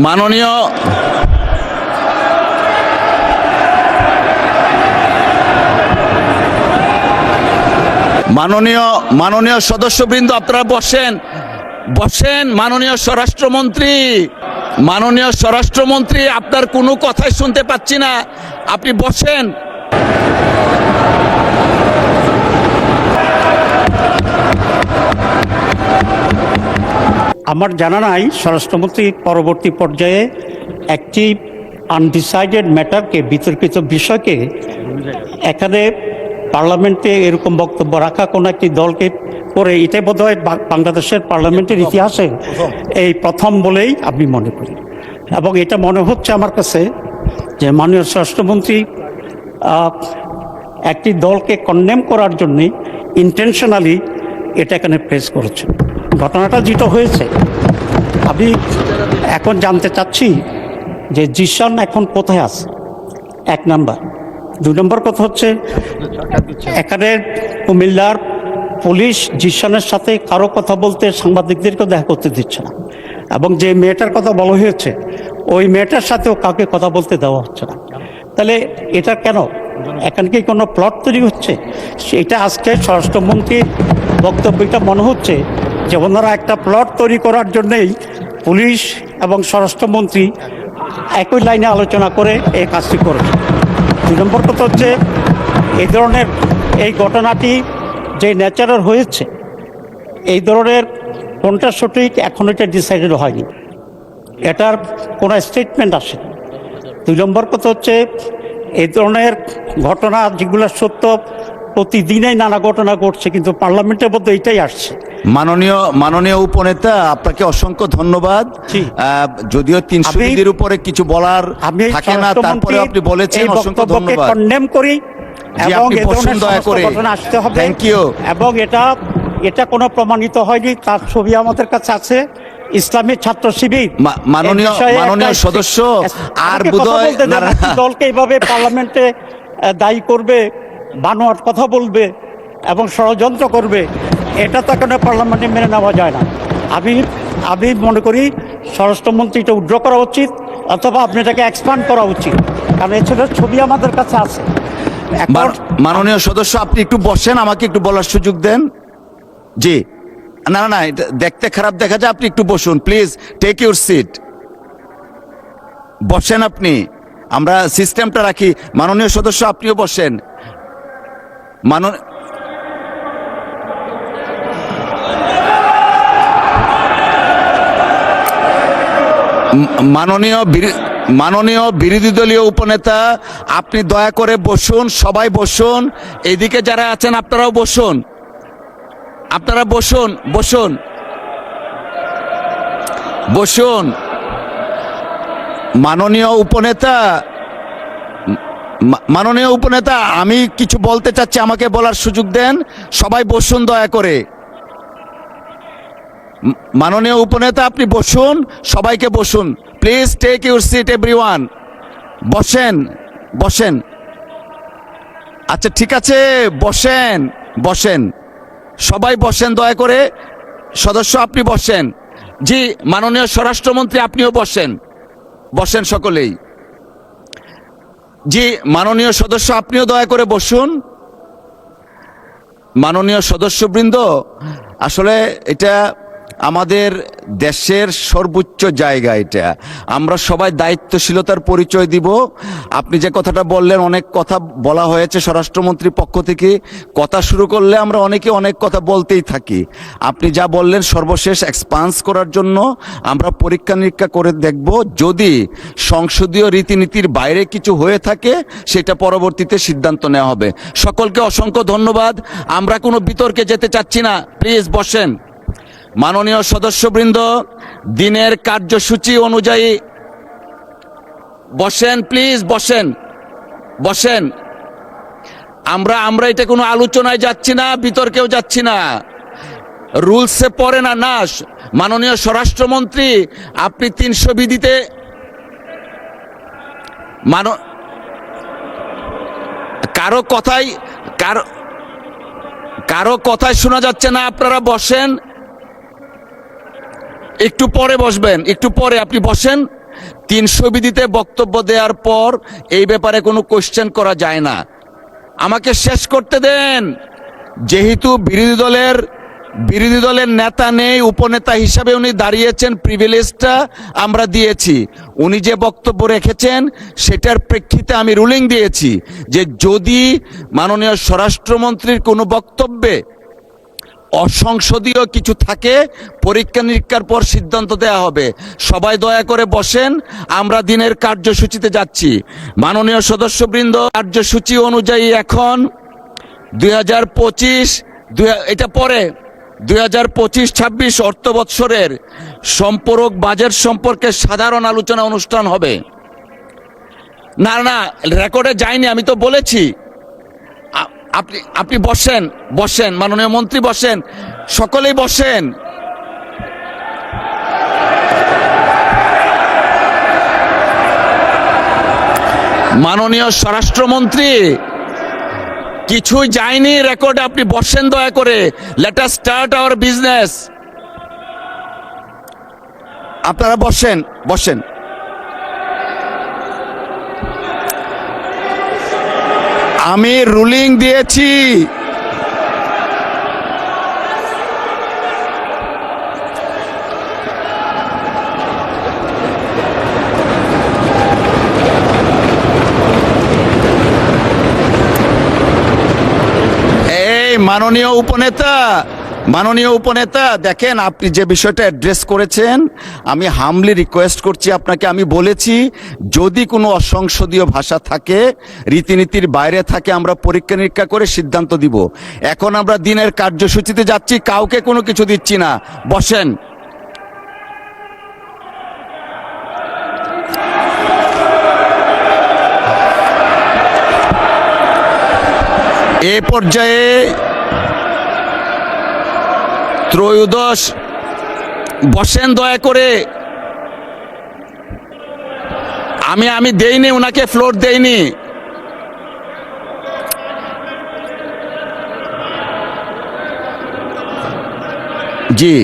মাননীয় মাননীয় মাননীয় সদস্যবৃন্দ, আপনারা বসেন বসেন। মাননীয় স্বরাষ্ট্রমন্ত্রী, আপনার কোনো কথাই শুনতে পাচ্ছি না, আপনি বসেন। আমার জানা নাই স্বরাষ্ট্রমন্ত্রী পরবর্তী পর্যায়ে একটি আনডিসাইডেড ম্যাটারকে, বিতর্কিত বিষয়কে এখানে পার্লামেন্টে এরকম বক্তব্য রাখা কোনো একটি দলকে করে, এটাই বোধহয় বাংলাদেশের পার্লামেন্টের ইতিহাসে এই প্রথম বলেই আমি মনে করি। এবং এটা মনে হচ্ছে আমার কাছে যে মাননীয় স্বরাষ্ট্রমন্ত্রী একটি দলকে কন্ডেম করার জন্যে ইন্টেনশনালি এটা এখানে প্রেস করেছেন। ঘটনাটা যেটা হয়েছে, আমি এখন জানতে চাচ্ছি যে জিশান এখন কোথায় আছে, এক নাম্বার। দুই নম্বর কথা হচ্ছে, এখানে কুমিল্লার পুলিশ জিশানের সাথে কারো কথা বলতে, সাংবাদিকদেরকেও দেখা করতে দিচ্ছে না। এবং যে মেয়েটার কথা বলা হয়েছে, ওই মেয়েটার সাথেও কাউকে কথা বলতে দেওয়া হচ্ছে না। তাহলে এটা কেন? এখানে কি কোনো প্লট তৈরি হচ্ছে? সেটা আজকে স্বরাষ্ট্রমন্ত্রীর বক্তব্যটা মনে হচ্ছে যে ওনারা একটা প্লট তৈরি করার জন্যেই পুলিশ এবং স্বরাষ্ট্রমন্ত্রী একই লাইনে আলোচনা করে এই কাজটি করেছে। দুই নম্বর কথা হচ্ছে, এই ধরনের এই ঘটনাটি যে ন্যাচারাল হয়েছে, এই ধরনের কোনটা সঠিক এখন এটা ডিসাইডেড হয়নি, এটার কোনো স্টেটমেন্ট আসেনি। দুই নম্বর কথা হচ্ছে, এই ধরনের ঘটনা যেগুলো সত্য, প্রতিদিনই নানা ঘটনা ঘটছে, কিন্তু পার্লামেন্টের মধ্যে এইটাই আসছে। মাননীয় উপনেতা, আপনাকে অসংখ্য ধন্যবাদ। যদিও 300 বিধির উপরে কিছু বলার থাকে না, তারপরে আপনি বলেছেন, অসংখ্য ধন্যবাদ। কন্ডেম করি এবং এই ধরনের দয়া করে ঘটনা আসতে হবে। Thank you. এবং এটা কোনো প্রমাণিত হয়নি, তার ছবি আমাদের কাছে আছে। ইসলামী ছাত্র শিবির মাননীয় সদস্য আর বোধহয় দলকে এইভাবে পার্লামেন্টে দায়ী করবে, বানোয়াট কথা বলবে এবং ষড়যন্ত্র করবে, এটা তো এখন পার্লামেন্টে মেনে নেওয়া যায় না। আমি মনে করি স্বরাষ্ট্রমন্ত্রী এটা উইথড্র করা উচিত, অথবা আপনি এটাকে এক্সপান্ড করা উচিত, কারণ এছাড়া ছবি আমাদের কাছে আছে। মাননীয় সদস্য, আপনি একটু বসেন, আমাকে একটু বলার সুযোগ দেন। জি, না না, এটা দেখতে খারাপ দেখা যায়, আপনি একটু বসুন প্লিজ, টেক ইউর সিট, বসেন আপনি। আমরা সিস্টেমটা রাখি। মাননীয় সদস্য, আপনিও বসেন। মাননীয় বিরোধী দলীয় উপনেতা, আপনি দয়া করে বসুন, সবাই বসুন। এইদিকে যারা আছেন আপনারাও বসুন, আপনারা বসুন বসুন বসুন। মাননীয় উপনেতা, আমি কিছু বলতে চাচ্ছি, আমাকে বলার সুযোগ দেন। সবাই বসুন দয়া করে। মাননীয় উপনেতা, আপনি বসুন, সবাইকে বসুন please, take your seat everyone. বসেন বসেন। আচ্ছা ঠিক আছে, বসেন বসেন, সবাই বসেন দয়া করে। সদস্য, আপনি বসেন। জি, মাননীয় স্বরাষ্ট্রমন্ত্রী, আপনিও বসেন, বসেন সকলেই। জি, মাননীয় সদস্য, আপনিও দয়া করে বসুন। মাননীয় সদস্যবৃন্দ, আসলে এটা আমাদের দেশের সর্বোচ্চ জায়গা, এটা আমরা সবাই দায়িত্বশীলতার পরিচয় দিব। আপনি যে কথাটা বললেন, অনেক কথা বলা হয়েছে স্বরাষ্ট্রমন্ত্রীর পক্ষ থেকে। কথা শুরু করলে আমরা অনেকে অনেক কথা বলতেই থাকি। আপনি যা বললেন সর্বশেষ এক্সপান্স করার জন্য আমরা পরীক্ষা নিরীক্ষা করে দেখব, যদি সংসদীয় রীতিনীতির বাইরে কিছু হয়ে থাকে সেটা পরবর্তীতে সিদ্ধান্ত নেওয়া হবে। সকলকে অসংখ্য ধন্যবাদ। আমরা কোনো বিতর্কে যেতে চাচ্ছি না, প্লিজ বসেন। মাননীয় সদস্যবৃন্দ, দিনের কার্যসূচি অনুযায়ী বসেন প্লিজ, বসেন বসেন। আমরা এটা কোনো আলোচনায় যাচ্ছি না, বিতর্কেও যাচ্ছি না, রুলসে পড়ে না নাশ। মাননীয় স্বরাষ্ট্রমন্ত্রী, আপনি 300 বিধিতে কারো কথাই শোনা যাচ্ছে না, আপনারা বসেন। একটু পরে বসবেন, একটু পরে আপনি বসেন। 300 বিধিতে বক্তব্য দেওয়ার পর এই ব্যাপারে কোনো কোশ্চেন করা যায় না। আমাকে শেষ করতে দেন। যেহেতু বিরোধী দলের নেতা নেই, উপনেতা হিসাবে উনি দাঁড়িয়েছেন, প্রিভিলেজটা আমরা দিয়েছি। উনি যে বক্তব্য রেখেছেন সেটার প্রেক্ষিতে আমি রুলিং দিয়েছি যে যদি মাননীয় স্বরাষ্ট্রমন্ত্রীর কোনো বক্তব্যে অসংসদীয় কিছু থাকে পরীক্ষা নিরীক্ষার পর সিদ্ধান্ত দেওয়া হবে। সবাই দয়া করে বসেন, আমরা দিনের কার্যসূচিতে যাচ্ছি। মাননীয় সদস্যবৃন্দ, কার্যসূচি অনুযায়ী এখন 2025 এটা পরে 2025-26 অর্থ বৎসরের সম্পূরক বাজেট সম্পর্কে সাধারণ আলোচনা অনুষ্ঠান হবে। না রেকর্ডে যায়নি, আমি তো বলেছি। আপনি বসেন মাননীয় মন্ত্রী, বসেন, সকলেই বসেন। মাননীয় স্বরাষ্ট্রমন্ত্রী, কিছুই যায়নি রেকর্ডে, আপনি বসেন দয়া করে। Let us start our business. আপনারা বসেন। আমি রুলিং দিয়েছি। মাননীয় উপনেতা, দেখেন আপনি যে বিষয়টা অ্যাড্রেস করেছেন, আমি হামলি রিকোয়েস্ট করছি আপনাকে। আমি বলেছি যদি কোনো অসংসদীয় ভাষা থাকে, রীতিনীতির বাইরে থাকে, আমরা পরীক্ষা নিরীক্ষা করে সিদ্ধান্ত দিব। এখন আমরা দিনের কার্যসূচিতে যাচ্ছি, কাউকে কোনো কিছু দিচ্ছি না। বসেন। এ পর্যায়ে ত্রয়োদশ, বসেন দয়া করে। আমি দেইনি, উনাকে ফ্লোর দেইনি। জি,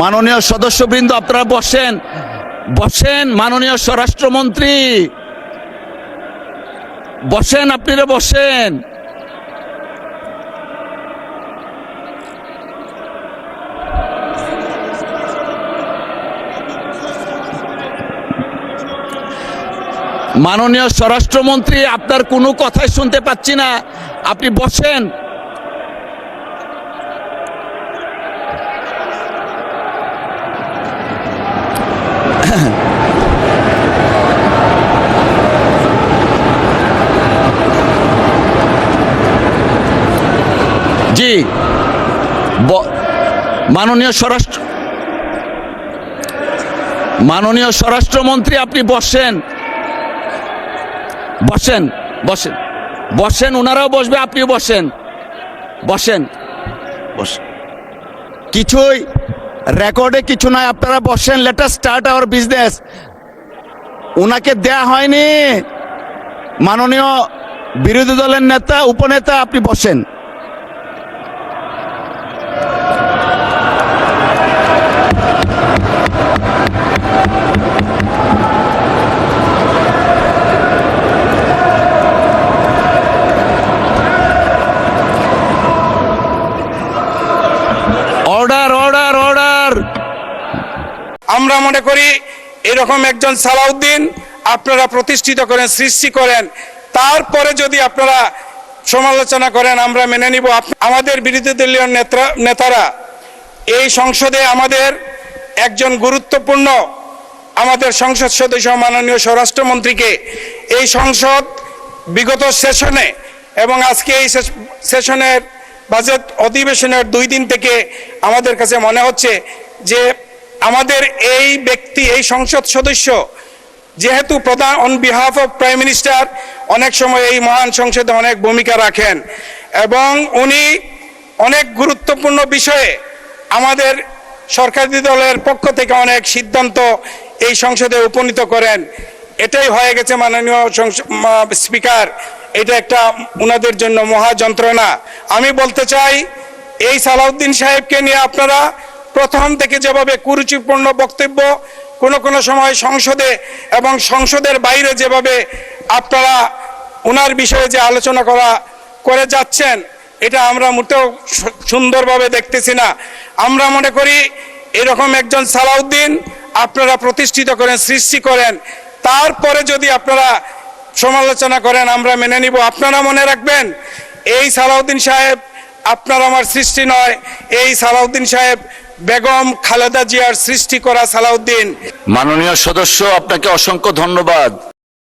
মাননীয় সদস্যবৃন্দ, আপনারা বসেন। মাননীয় স্বরাষ্ট্রমন্ত্রী বসেন, আপনারা বসেন। মাননীয় স্বরাষ্ট্রমন্ত্রী, আপনার কোনো কথাই শুনতে পাচ্ছি না, আপনি বসেন। জি, মাননীয় স্বরাষ্ট্রমন্ত্রী, আপনি বসেন। ওনারাও বসবে, আপনিও বসেন। কিছুই রেকর্ডে কিছু নাই, আপনারা বসেন। Let us start our business. ওনাকে দেয়া হয়নি। মাননীয় বিরোধী দলের নেতা, উপনেতা, আপনি বসেন। অর্ডার। আমরা মনে করি এরকম একজন সালাউদ্দিন আপনারা প্রতিষ্ঠিত করেন, সৃষ্টি করেন, তারপরে যদি আপনারা সমালোচনা করেন আমরা মেনে নিব। আমাদের বিরোধী দলীয় নেতারা এই সংসদে আমাদের একজন গুরুত্বপূর্ণ আমাদের সংসদ সদস্য মাননীয় স্বরাষ্ট্রমন্ত্রীকে এই সংসদ বিগত সেশনে এবং আজকে এই সেশনের বাজেট অধিবেশনের 2 দিন থেকে আমাদের কাছে মনে হচ্ছে যে আমাদের এই ব্যক্তি, এই সংসদ সদস্য যেহেতু প্রধান on behalf of prime minister অনেক সময় এই মহান সংসদে অনেক ভূমিকা রাখেন এবং উনি অনেক গুরুত্বপূর্ণ বিষয়ে আমাদের সরকারি দলের পক্ষ থেকে অনেক সিদ্ধান্ত এই সংসদে উপনীত করেন। এটাই হয়ে গেছে মাননীয় স্পিকার, এটা একটা ওনাদের জন্য মহা যন্ত্রণা। আমি বলতে চাই এই সালাউদ্দিন সাহেবকে নিয়ে আপনারা প্রথম থেকে যেভাবে কুরুচিপূর্ণ বক্তব্য কোনো সময় সংসদে এবং সংসদের বাইরে যেভাবে আপনারা ওনার বিষয়ে যে আলোচনা করে যাচ্ছেন, এটা আমরা মোটেও সুন্দরভাবে দেখতেছি না। আমরা মনে করি এরকম একজন সালাউদ্দিন আপনারা প্রতিষ্ঠিত করেন, সৃষ্টি করেন, তারপরে যদি আপনারা সমালোচনা করেন আমরা মেনে নিব। আপনারা মনে রাখবেন এই সালাউদ্দিন সাহেব আপনার আমার সৃষ্টি নয়, এই সালাউদ্দিন সাহেব বেগম খালেদা জিয়ার সৃষ্টি করা সালাউদ্দিন। মাননীয় সদস্য, আপনাকে অসংখ্য ধন্যবাদ।